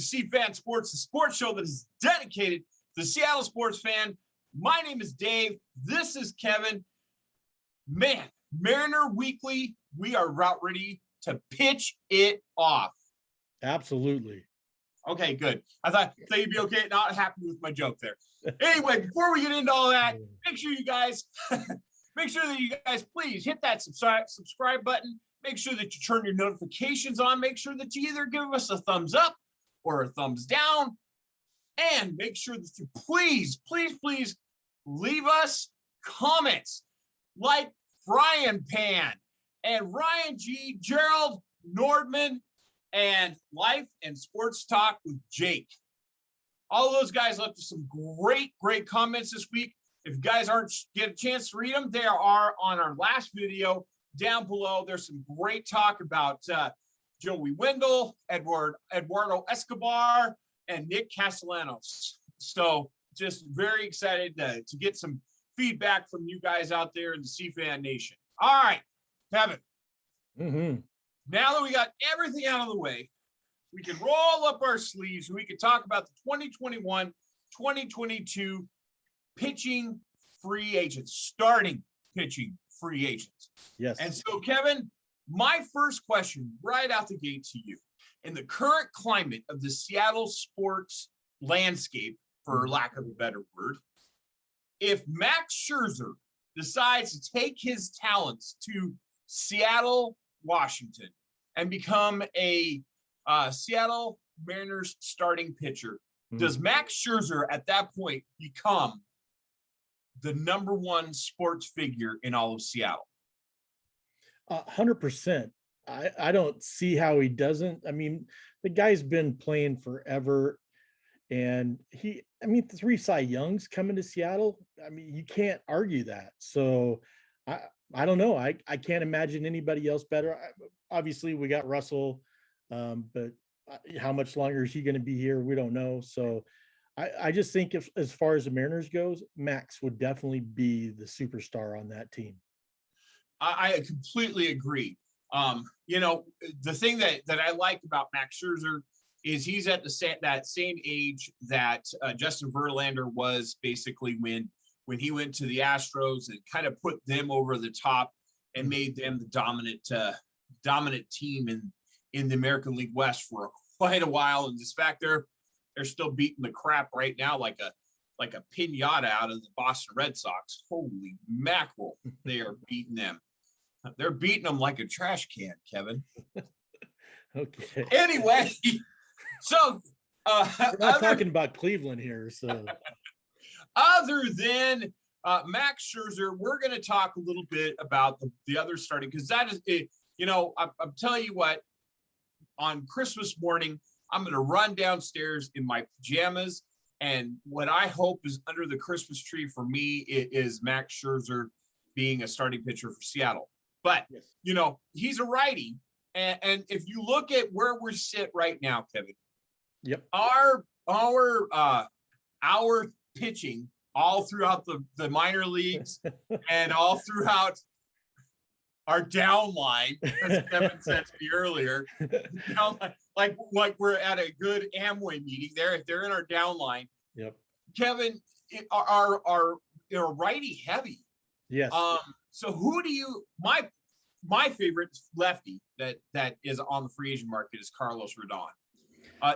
C-Fan Sports, the sports show that is dedicated to the Seattle sports fan. My name is Dave. This is Kevin. Man, Mariner Weekly, we are about ready to pitch it off. Absolutely. Okay, good. I thought you'd be okay, not happy with my joke there. Anyway, before we get into all that, make sure that you guys please hit that subscribe button. Make sure that you turn your notifications on. Make sure that you either give us a thumbs up or a thumbs down. And make sure that you please leave us comments like Brian Pan and Ryan G, Gerald Nordman, and Life and Sports Talk with Jake. All of those guys left us some great comments this week. If you guys aren't get a chance to read them, they are on our last video down below. There's some great talk about Joey Wendell, Eduardo Escobar, and Nick Castellanos. So just very excited to get some feedback from you guys out there in the C-Fan Nation. All right, Kevin. Now that we got everything out of the way, we can roll up our sleeves and we can talk about the 2021-2022 pitching free agents, starting pitching free agents. Yes. And so, Kevin, my first question right out the gate to you. In the current climate of the Seattle sports landscape, for lack of a better word, if Max Scherzer decides to take his talents to Seattle, Washington, and become a Seattle Mariners starting pitcher, does Max Scherzer at that point become the number one sports figure in all of Seattle? 100%. I don't see how he doesn't. I mean, the guy's been playing forever, and three Cy Youngs coming to Seattle. I mean, you can't argue that. So I don't know. I can't imagine anybody else better. Obviously, we got Russell, but how much longer is he going to be here? We don't know. So I just think if, as far as the Mariners goes, Max would definitely be the superstar on that team. I completely agree. The thing that I like about Max Scherzer is he's at that same age that Justin Verlander was basically when he went to the Astros and kind of put them over the top and made them the dominant team in the American League West for quite a while. And this fact they're still beating the crap right now like a piñata out of the Boston Red Sox. Holy mackerel, they are beating them. They're beating them like a trash can, Kevin. Okay. Anyway, so we're not talking about Cleveland here. So other than Max Scherzer, we're going to talk a little bit about the other starting, because that is it. I'm telling you what, on Christmas morning, I'm going to run downstairs in my pajamas, and what I hope is under the Christmas tree for me is Max Scherzer being a starting pitcher for Seattle. But, yes, he's a righty. And if you look at where we sit right now, Kevin, yep, our pitching all throughout the minor leagues and all throughout our down line, as Kevin said to me earlier, like we're at a good Amway meeting there. If they're in our down line, yep, Kevin, are righty heavy. yes. So who do you my favorite lefty that is on the free agent market is Carlos Rodon.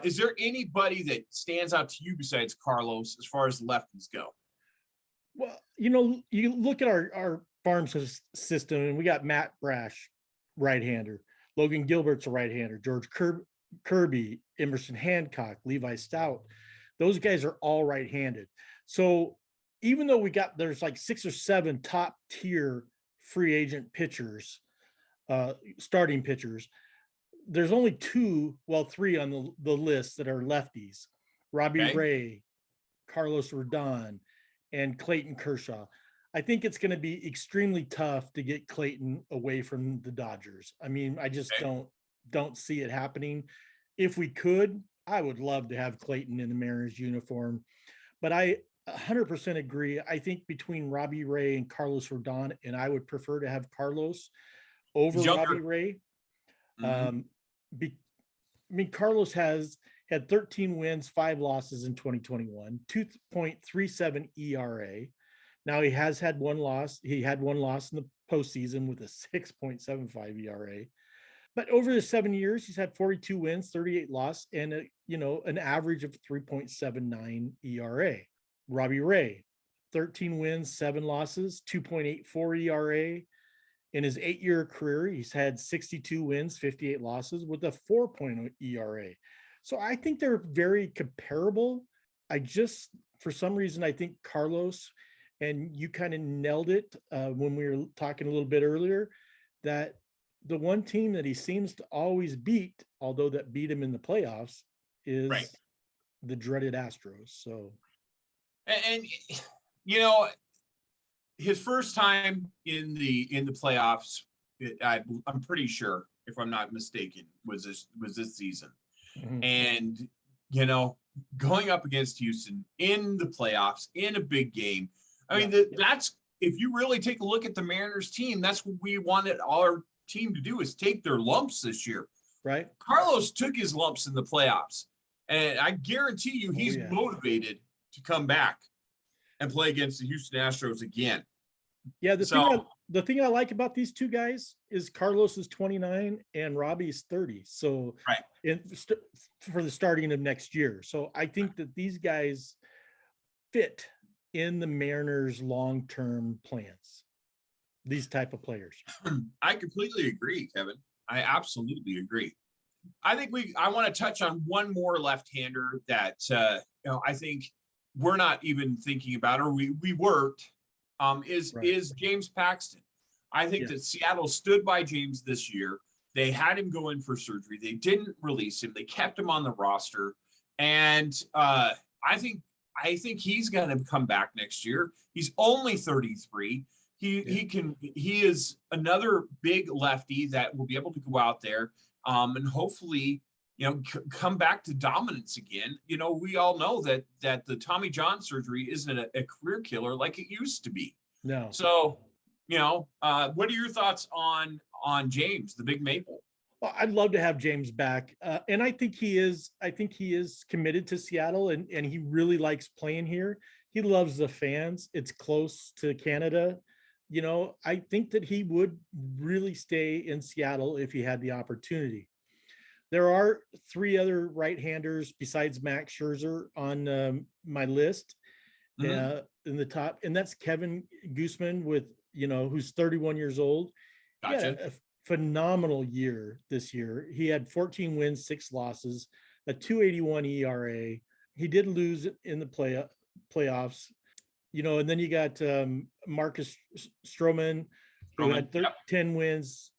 Is there anybody that stands out to you besides Carlos as far as lefties go? Well, you look at our farm system, and we got Matt Brash, right-hander. Logan Gilbert's a right-hander. George Kirby, Emerson Hancock, Levi Stout. Those guys are all right-handed. So even though there's like 6 or 7 top-tier free agent pitchers, starting pitchers, there's only 3 on the list that are lefties. Robbie Ray, Carlos Rodon, and Clayton Kershaw. I think it's going to be extremely tough to get Clayton away from the Dodgers. I mean, I just don't see it happening. If we could, I would love to have Clayton in the Mariners uniform, but I 100% agree. I think between Robbie Ray and Carlos Rodon, and I would prefer to have Carlos over Robbie Ray. Carlos has had 13 wins, 5 losses in 2021, 2.37 ERA. Now he has had one loss. He had one loss in the postseason with a 6.75 ERA. But over the 7 years, he's had 42 wins, 38 losses, and an average of 3.79 ERA. Robbie Ray, 13 wins, 7 losses, 2.84 ERA. In his 8-year career, he's had 62 wins, 58 losses with a 4.0 ERA. So I think they're very comparable. For some reason, I think Carlos, and you kind of nailed it when we were talking a little bit earlier, that the one team that he seems to always beat, although that beat him in the playoffs, is the dreaded Astros. So, and his first time in the playoffs, I'm pretty sure, if I'm not mistaken, was this season. Mm-hmm. And going up against Houston in the playoffs in a big game. I mean, that's, if you really take a look at the Mariners team, that's what we wanted our team to do, is take their lumps this year. Right. Carlos took his lumps in the playoffs, and I guarantee you he's motivated to come back and play against the Houston Astros again. Yeah, the thing I like about these two guys is Carlos is 29 and Robbie's 30. So for the starting of next year. So I think that these guys fit in the Mariners' long-term plans. These type of players. I completely agree, Kevin. I absolutely agree. I think I want to touch on one more left-hander that I think we're not even thinking about, or we weren't. Is James Paxton. I think that Seattle stood by James this year. They had him go in for surgery. They didn't release him. They kept him on the roster, and I think he's going to come back next year. He's only 33. He is another big lefty that will be able to go out there and hopefully, come back to dominance again. We all know that the Tommy John surgery isn't a career killer like it used to be. No. So, what are your thoughts on James, the Big Maple? Well, I'd love to have James back. And I think he is committed to Seattle, and he really likes playing here. He loves the fans. It's close to Canada. I think that he would really stay in Seattle if he had the opportunity. There are 3 other right-handers besides Max Scherzer on my list in the top, and that's Kevin Gausman who's 31 years old. Gotcha. He had a phenomenal year this year. He had 14 wins, 6 losses, a 2.81 ERA. He did lose in the playoffs. And then you got Marcus Stroman, who had 10 wins.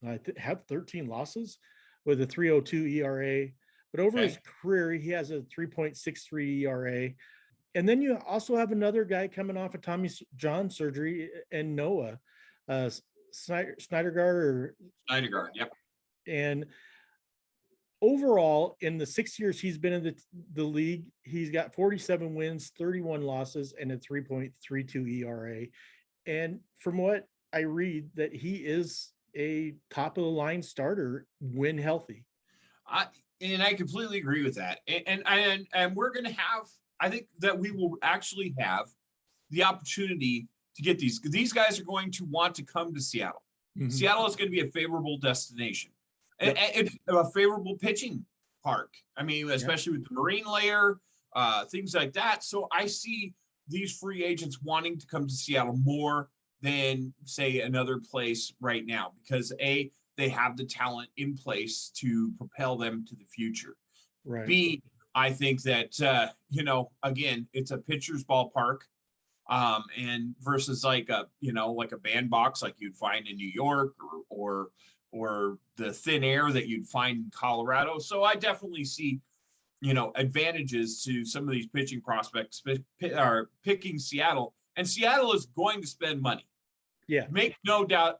I have 13 losses with a 3.02 ERA. But over his career, he has a 3.63 ERA. And then you also have another guy coming off of Tommy John surgery and Noah, Snydergaard. Yep. And overall, in the 6 years he's been in the league, he's got 47 wins, 31 losses, and a 3.32 ERA. And from what I read, that he is a top of the line starter when healthy. I completely agree with that. And we're going to have, I think that we will actually have the opportunity to get these guys are going to want to come to Seattle. Mm-hmm. Seattle is going to be a favorable destination. Yep. It's a favorable pitching park. I mean, especially with the marine layer, things like that. So I see these free agents wanting to come to Seattle more than, say, another place right now, because they have the talent in place to propel them to the future. Right. B, I think that, again, it's a pitcher's ballpark. And versus like a bandbox like you'd find in New York or the thin air that you'd find in Colorado. So I definitely see, advantages to some of these pitching prospects are picking Seattle, and Seattle is going to spend money. Yeah. Make no doubt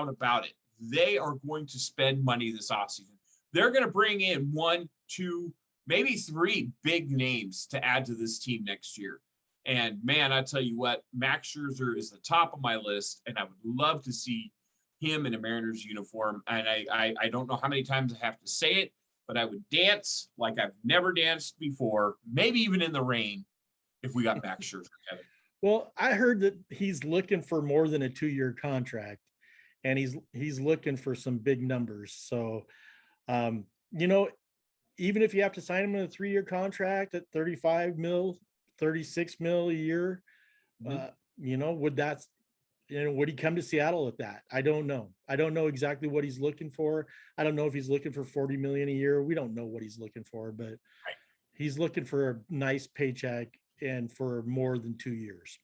about it. They are going to spend money this offseason. They're going to bring in 1, 2, maybe 3 big names to add to this team next year. And man, I tell you what, Max Scherzer is the top of my list, and I would love to see him in a Mariners uniform. And I don't know how many times I have to say it, but I would dance like I've never danced before, maybe even in the rain, if we got back Scherzer, Kevin. Well, I heard that he's looking for more than a 2-year contract, and he's looking for some big numbers. So, you know, even if you have to sign him in a 3-year contract at 35 mil, 36 mil a year, you know, would he come to Seattle at that? I don't know. I don't know exactly what he's looking for. I don't know if he's looking for 40 million a year. We don't know what he's looking for, but he's looking for a nice paycheck and for more than 2 years.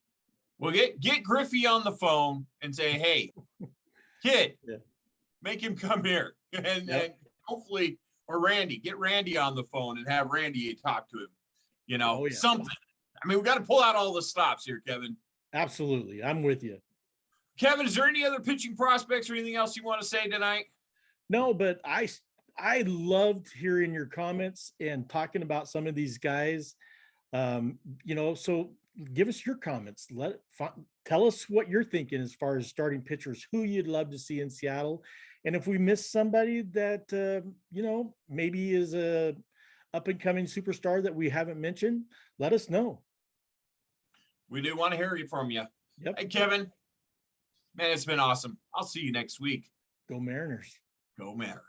Well, get Griffey on the phone and say, hey, kid, make him come here. And hopefully, or Randy, get Randy on the phone and have Randy talk to him. You know, something. I mean, we got to pull out all the stops here, Kevin. Absolutely. I'm with you. Kevin, is there any other pitching prospects or anything else you want to say tonight? No, but I loved hearing your comments and talking about some of these guys. You know, so give us your comments. Tell us what you're thinking as far as starting pitchers, who you'd love to see in Seattle. And if we miss somebody that, you know, maybe is a up and coming superstar that we haven't mentioned, let us know. We do want to hear from you. Yep. Hey, Kevin, man, it's been awesome. I'll see you next week. Go Mariners. Go Mariners.